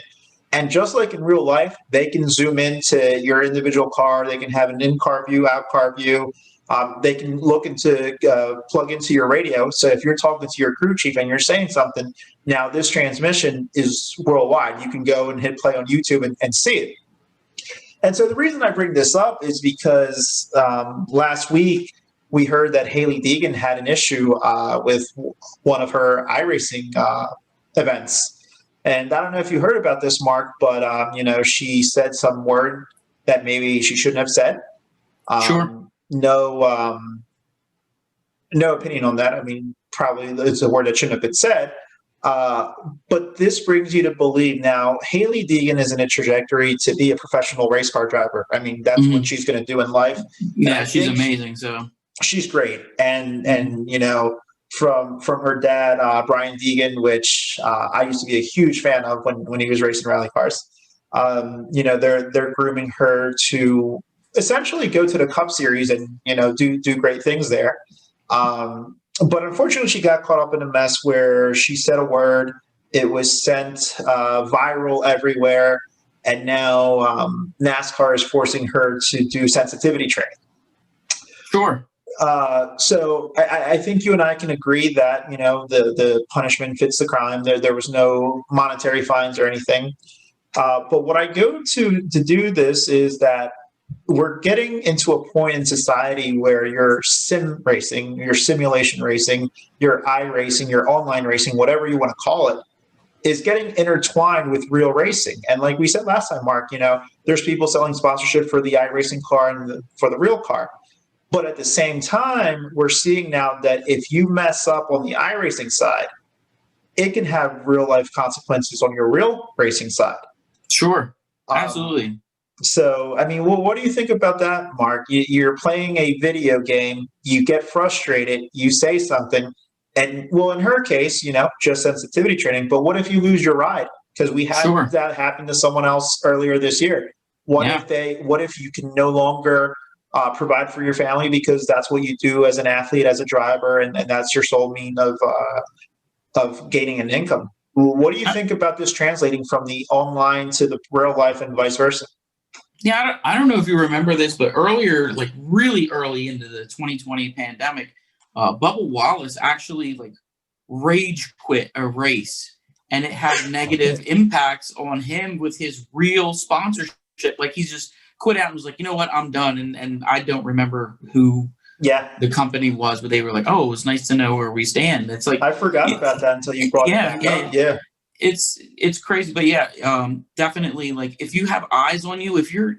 And just like in real life, they can zoom into your individual car. They can have an in-car view, out-car view. They can look into plug into your radio. So if you're talking to your crew chief and you're saying something, now this transmission is worldwide. You can go and hit play on YouTube and see it. And so the reason I bring this up is because last week, we heard that Hallie Deegan had an issue with one of her iRacing events. And I don't know if you heard about this, Mark, but, she said some word that maybe she shouldn't have said. Sure. No opinion on that. I mean, probably it's a word that shouldn't have been said. But this brings you to believe now Hallie Deegan is in a trajectory to be a professional race car driver. I mean, that's what she's going to do in life. Yeah, she's amazing. So she's great, and from her dad Brian Deegan, which I used to be a huge fan of when he was racing rally cars. They're grooming her to essentially go to the Cup Series and do great things there. But unfortunately, she got caught up in a mess where she said a word. It was sent viral everywhere, and now NASCAR is forcing her to do sensitivity training. Sure. So I think you and I can agree that the punishment fits the crime. There was no monetary fines or anything. But what I go to do this is that we're getting into a point in society where your sim racing, your simulation racing, your iRacing, your online racing, whatever you want to call it, is getting intertwined with real racing. And like we said last time, Mark, there's people selling sponsorship for the iRacing car and for the real car. But at the same time, we're seeing now that if you mess up on the iRacing side, it can have real life consequences on your real racing side. Sure. Absolutely. So, I mean, what do you think about that, Mark? You're playing a video game, you get frustrated, you say something, and well, in her case, just sensitivity training. But what if you lose your ride? Because we had that happen to someone else earlier this year. What if you can no longer provide for your family because that's what you do as an athlete, as a driver, and that's your sole mean of gaining an income? What do you think about this translating from the online to the real life and vice versa? Yeah, I don't know if you remember this, but earlier, like really early into the 2020 pandemic, Bubba Wallace actually rage quit a race and it had negative impacts on him with his real sponsorship. Like he's just quit out and was like, you know what, I'm done. And I don't remember who the company was, but they were like, oh, it was nice to know where we stand. It's like I forgot about that until you brought it back up. Yeah. It's crazy, but definitely, like, if you have eyes on you, if you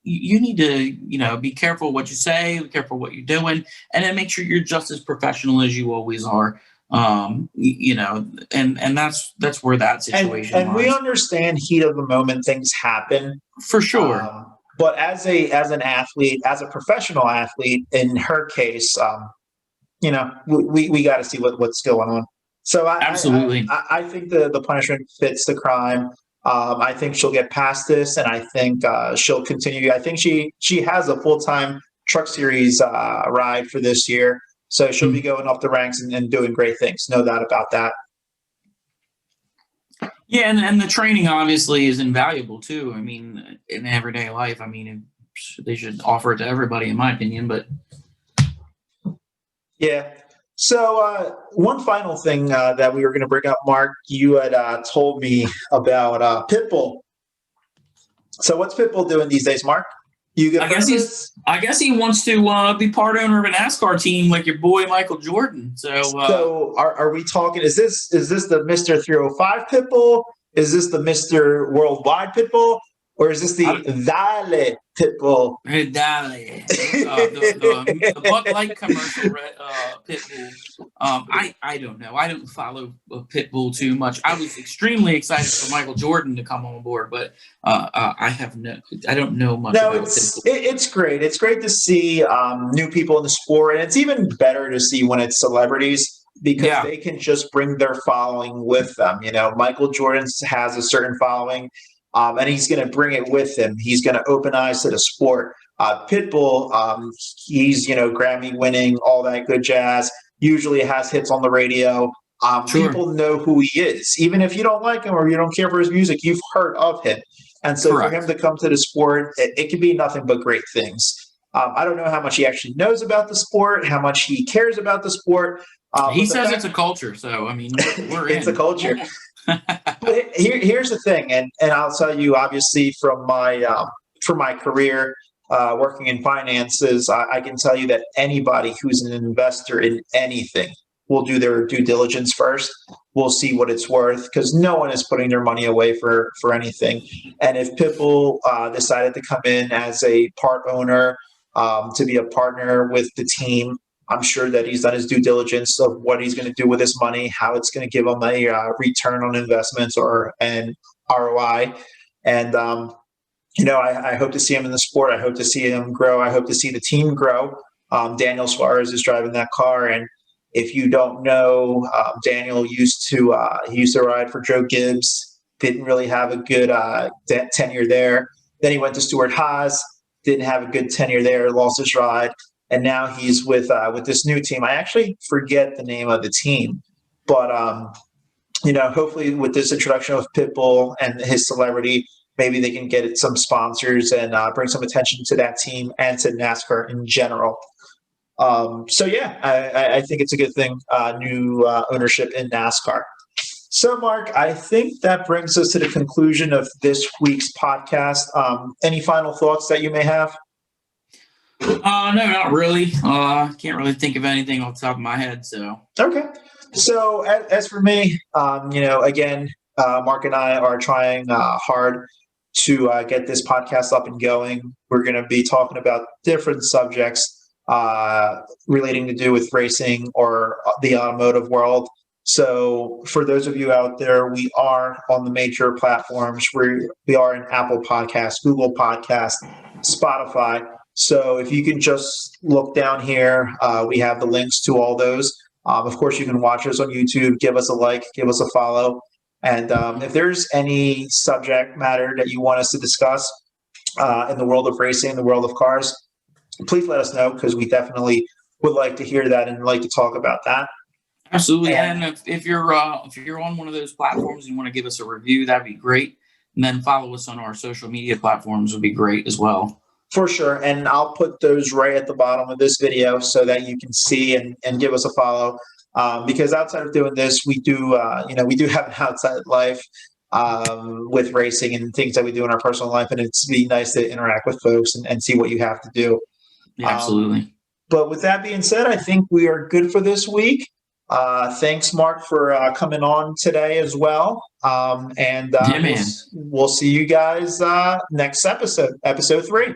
need to, be careful what you say, be careful what you're doing, and then make sure you're just as professional as you always are. And that's where that situation and we lies. understand heat of the moment, things happen For sure. but as an athlete, as a professional athlete, in her case, we got to see what's going on. So Absolutely. I think the punishment fits the crime. I think she'll get past this, and I think she'll continue. I think she has a full-time Truck Series ride for this year, so she'll be going up the ranks and doing great things. No doubt about that. Yeah, and the training obviously is invaluable too. I mean, in everyday life, I mean, they should offer it to everybody, in my opinion. But yeah. So one final thing that we were going to bring up, Mark, you had told me about Pitbull. So what's Pitbull doing these days, Mark? I guess he wants to be part owner of a NASCAR team like your boy Michael Jordan. So are we talking? Is this the Mr. 305 Pitbull? Is this the Mr. Worldwide Pitbull? Or is this the Dale Pitbull? Dale. The Bud Light commercial Pitbull. I don't know. I don't follow Pitbull too much. I was extremely excited for Michael Jordan to come on board, but I don't know much about Pitbull. It's great. It's great to see new people in the sport, and it's even better to see when it's celebrities, because they can just bring their following with them. Michael Jordan has a certain following. And he's going to bring it with him. He's going to open eyes to the sport. Pitbull, he's, Grammy winning, all that good jazz, usually has hits on the radio. Sure. People know who he is. Even if you don't like him or you don't care for his music, you've heard of him. And so For him to come to the sport, it can be nothing but great things. I don't know how much he actually knows about the sport, how much he cares about the sport. He says it's a culture. So, I mean, we're it's a culture. But here's the thing, and I'll tell you, obviously, from my career working in finances, I can tell you that anybody who's an investor in anything will do their due diligence first. We'll see what it's worth, because no one is putting their money away for anything. And if Pitbull decided to come in as a part owner, to be a partner with the team, I'm sure that he's done his due diligence of what he's going to do with his money, how it's going to give him a return on investments or an ROI. And, I hope to see him in the sport. I hope to see him grow. I hope to see the team grow. Daniel Suarez is driving that car. And if you don't know, Daniel used to ride for Joe Gibbs, didn't really have a good tenure there. Then he went to Stuart Haas, didn't have a good tenure there, lost his ride. And now he's with this new team. I actually forget the name of the team, but hopefully with this introduction of Pitbull and his celebrity, maybe they can get some sponsors and bring some attention to that team and to NASCAR in general. I think it's a good thing. New ownership in NASCAR. So, Mark, I think that brings us to the conclusion of this week's podcast. Any final thoughts that you may have? No, not really. Can't really think of anything off the top of my head. So okay. So as for me, again, Mark and I are trying hard to get this podcast up and going. We're going to be talking about different subjects relating to do with racing or the automotive world. So for those of you out there, we are on the major platforms. We are in Apple Podcasts, Google Podcasts, Spotify. So if you can just look down here, we have the links to all those. Of course, you can watch us on YouTube, give us a like, give us a follow. And if there's any subject matter that you want us to discuss in the world of racing, the world of cars, please let us know, because we definitely would like to hear that and like to talk about that. Absolutely. And if you're on one of those platforms and you want to give us a review, that'd be great. And then follow us on our social media platforms would be great as well. For sure. And I'll put those right at the bottom of this video so that you can see and give us a follow. Because outside of doing this, we do have an outside life with racing and things that we do in our personal life, and it's be nice to interact with folks and see what you have to do. Yeah, absolutely. But with that being said, I think we are good for this week. Thanks, Mark, for coming on today as well. And Yeah, man. we'll see you guys next episode 3.